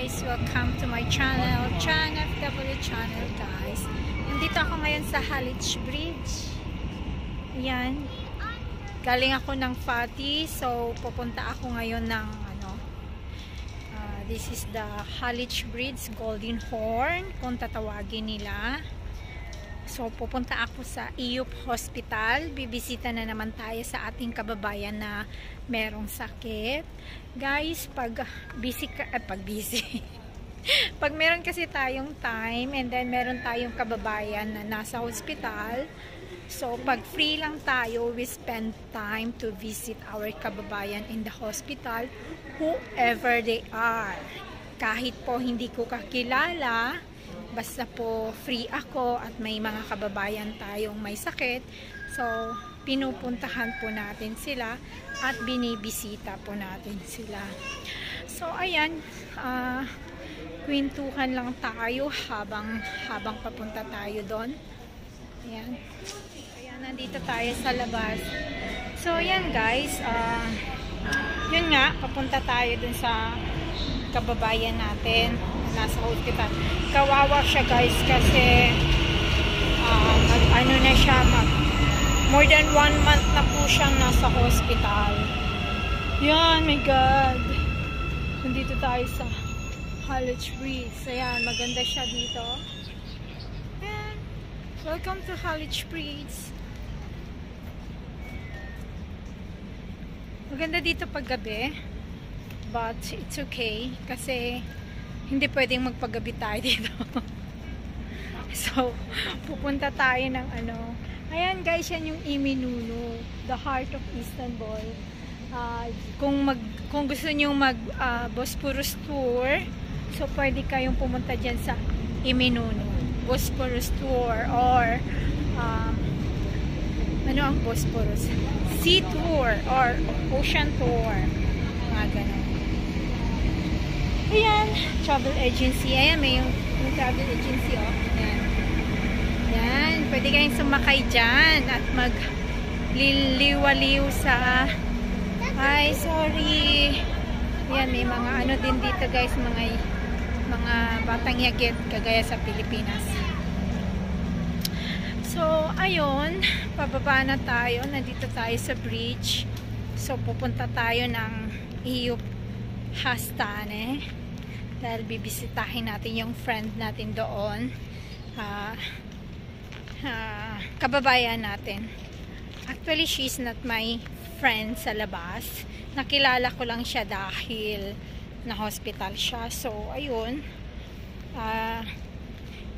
guys! Welcome to my channel, Chang FW channel guys. Nandito ako ngayon sa Halich Bridge. Ayan. Galing ako ng Fati, so pupunta ako ngayon ng this is the Halich Bridge, Golden Horn kung tatawagin nila. So pupunta ako sa EUP Hospital. Bibisita na naman tayo sa ating kababayan na merong sakit. Guys, pag meron kasi tayong time and then meron tayong kababayan na nasa hospital, so pag free lang tayo, we spend time to visit our kababayan in the hospital, whoever they are. Kahit po hindi ko kakilala, basta po free ako at may mga kababayan tayong may sakit, so pinupuntahan po natin sila at binibisita po natin sila. So ayan, kwentuhan lang tayo habang papunta tayo doon. Ayan. Ayan, nandito tayo sa labas. So ayan guys, yun nga, papunta tayo dun sa kababayan natin nasa hospital. Kawawa siya guys kasi na siya, more than 1 month na po siyang nasa hospital. Yan, my God. Nandito tayo sa Halich Bridge. Ayan, maganda siya dito. Ayan. Welcome to Halich Bridge. Maganda dito pag gabi. But it's okay kasi hindi pwedeng magpagabi tayo dito. So, pupunta tayo ng ayan guys, yan yung Eminönü, the heart of Istanbul. Kung gusto nyo mag Bosporus tour, so pwede kayong pumunta dyan sa Eminönü Bosporus tour, or ano ang Bosporus? Sea tour or ocean tour, mga ganun. Ayan, travel agency. Ayan, may yung travel agency, oh. Ayan. Ayan, pwede kayong sumakay dyan at magliliwaliw sa sorry. Ayan, may mga din dito guys, mga batang yagit kagaya sa Pilipinas. So, ayun, pababa na tayo. Nandito tayo sa bridge. So, pupunta tayo ng EUP Hastane dahil bibisitahin natin yung friend natin doon, kababayan natin. Actually, she's not my friend sa labas. Nakilala ko lang siya dahil na hospital siya. So, ayun,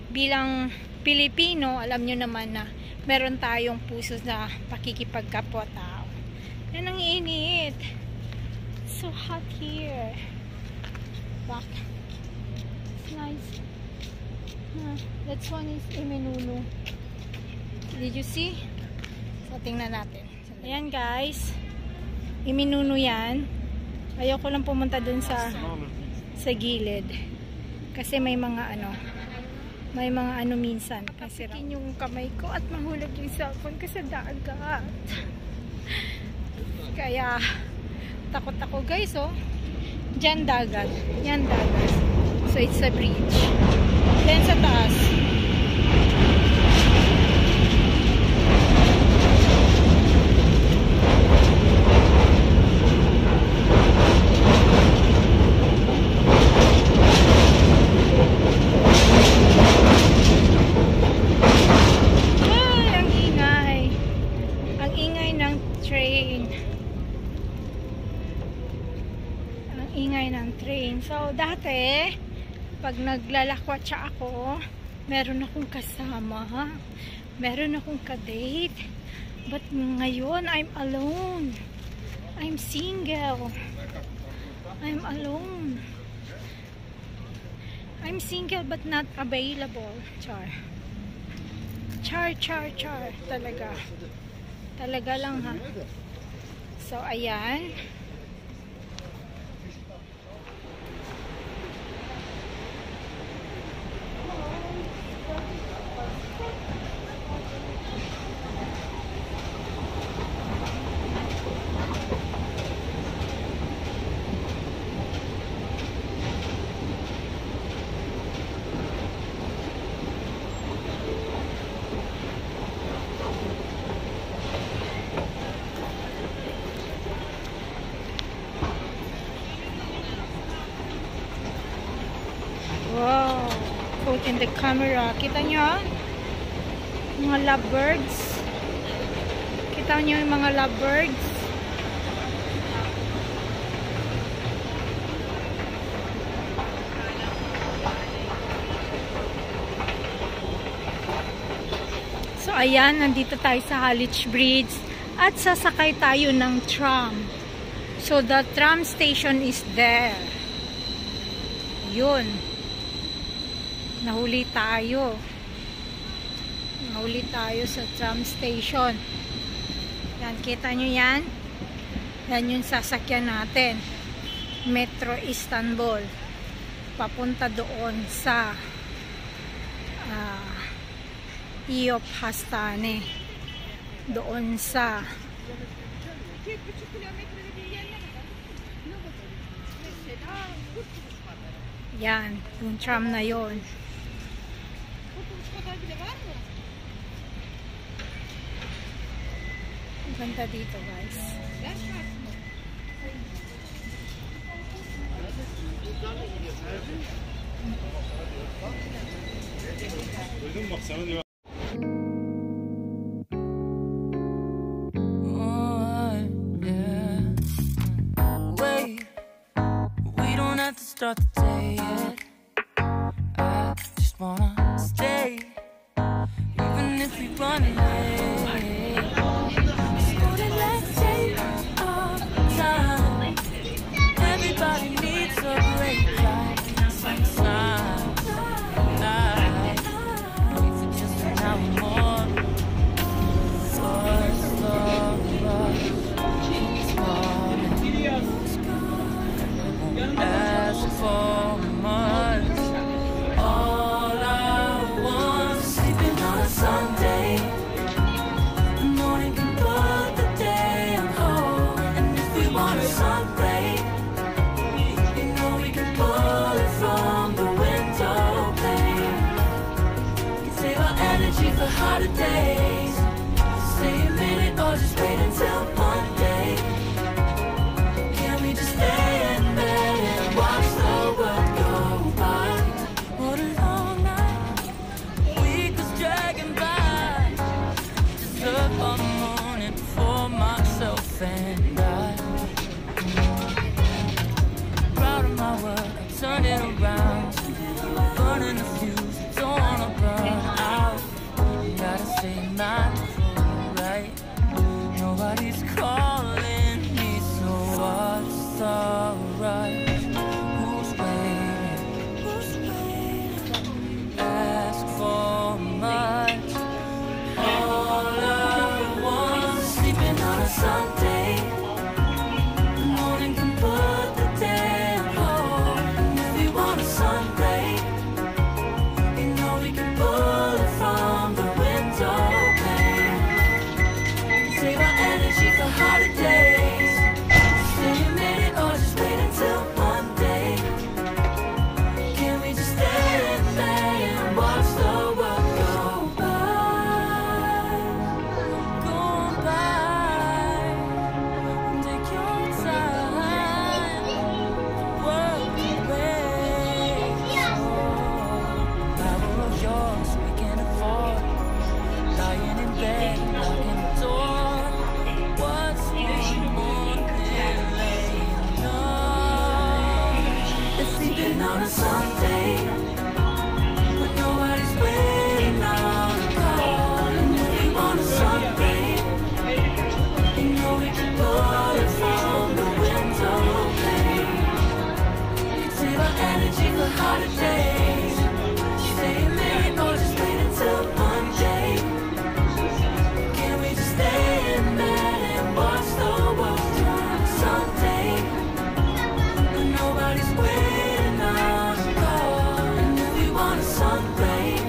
bilang Pilipino, alam nyo naman na meron tayong puso na pakikipagkapwa-tao. Yan ang init. So hot here. Back. It's nice. That one is Eminönü. Did you see? So tingnan natin. Ayan guys. Eminönü yan. Ayoko lang pumunta dun sa gilid. Kasi may mga minsan. Kasi yung kamay ko at mahulog yung cellphone kasi dagat. Kaya takot ako guys, oh. Diyan dagat. Yan dagat. So it's a bridge. Then sa taas. Ay, ang ingay. Ang ingay ng train. Ingay ng train. So, dati, pag naglalakwatsa ako, meron akong kasama, meron akong kadate. But ngayon, I'm alone. I'm single. I'm alone. I'm single but not available. Char. Char. Talaga. Talaga lang, ha. So, ayan. Wow. Put in the camera. Kita nyo? Mga lovebirds. Kita nyo yung mga lovebirds? So, ayan. Nandito tayo sa Hallich Bridge. At sasakay tayo ng tram. So, the tram station is there. Yun. Nahuli tayo. Nahuli tayo sa tram station. Yan, kita nyo yan? Yan yung sasakyan natin. Metro Istanbul. Papunta doon sa Eyüp Hastane. Doon sa yan, yung tram na yon. Ganda dito, guys. To start the day yet. I just wanna stay, even if we run late. So let's take our time. Everybody needs a break, like sunshine. Wait for just an hour more. What's the rush? It's coming. Ask for much. All I want is sleeping on a Sunday. The morning can put the day on hold. And if we want a sun ray, you know we can pull it from the window pane. Can save our energy for harder days. Stay a minute or just wait until Monday. Can we just stay in bed and watch the world go by? What a long night, week was dragging by. Just up on the morning for myself and I. Proud of my work, I turned it around. Burning the fuse, don't wanna burn out. Gotta say mine right. Nobody's calling me, so what's the rush? Who's waiting? Who's waiting? Ask for much. All I want is sleeping on a Sunday. The morning can put the day on hold. And if we want a sun ray, you know we can pull it from the window pane. Save our energy for harder days. Stay a minute or just wait until Monday. Can we just stay in bed and watch the world go by? Go on by. Take your time. World away. Power of yours we can afford. Lying in bed, locking the door. What's one more than laying up? It's sleeping on a Sunday, but nobody's waiting on a call. And if we want a Sunday, you know we can pull it from the window pane. Save our energy for harder days. Stay a minute or just wait until Monday. Can we just stay in bed and watch the world turn Sunday? But nobody's waiting on a call. And if we want a sun ray,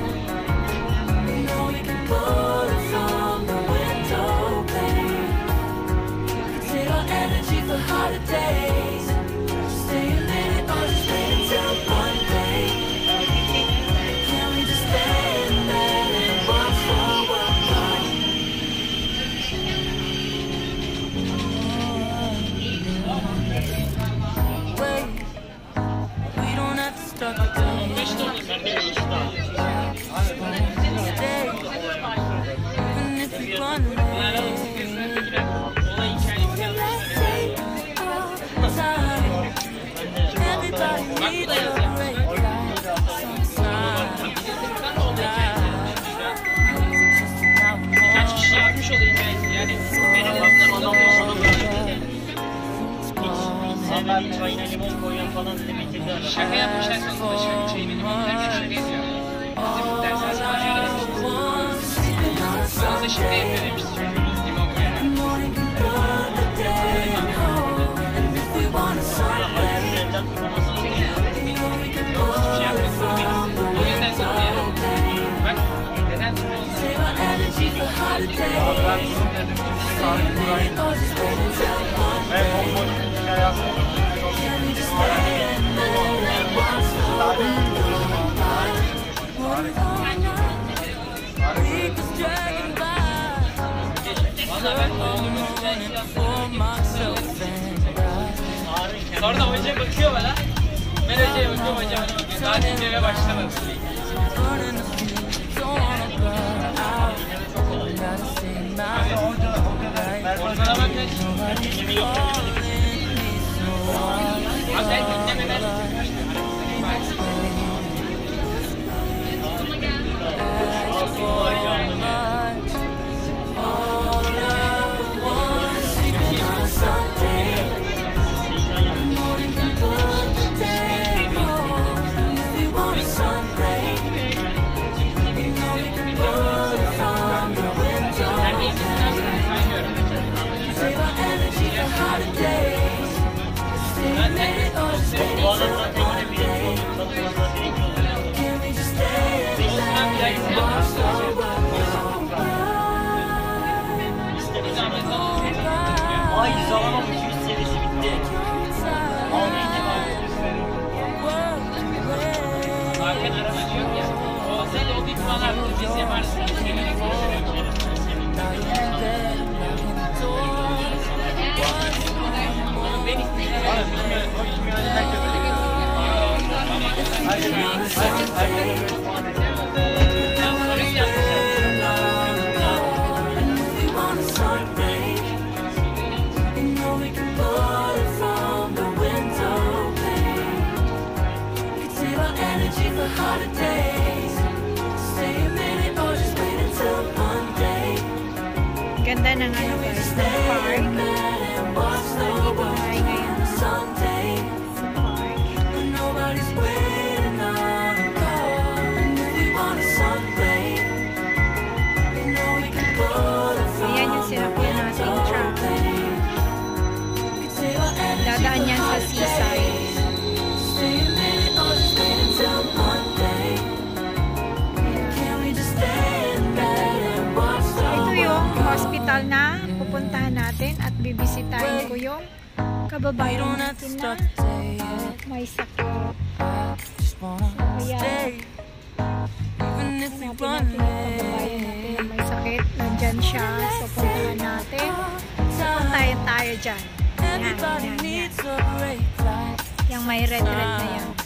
we know we can pull it from the window pane. Save our energy for harder days. Stay a minute or just wait until Monday. Çayına limon koyuyor falan dedi, bitirdi arada. Şaka yapmışlar sonunda, şeyi benim onlarla şaka ediyor. Bizim dersen sadece bazı şaka yapıyor demişti. Limon koyarak. Evden tutmaması gerekiyor. Şey yapmasın. O yüzden sonra ya. Bak, neden tutmuyorsun? Ben bomboş bir şey yaptım. Sonra da hoca bakıyor bana. Ben hocaya bakıyorum, hoca bana bakıyor. Daha dinlemeye başlamadım. Ortalama kaç? Abi sen dinlemeden Ay zaman 200 serisi bitti. zaten arabacı yok ya. O sen o bir falan artık biz yaparsın. Ganda ng ano guys, ng park. Dito tayo ngayon sa park. Ayan yung sinakuha nating truck. Dadaan yan sa seaside. Ito yung hospital na pupuntahan natin at bibisitahin ko yung kababayan natin na may sakit. Kaya hanapin natin yung kababayan natin na may sakit. Nandyan siya. So puntahan natin. Puntahan tayo dyan. Yan, yan, yan. Yung may red na yan.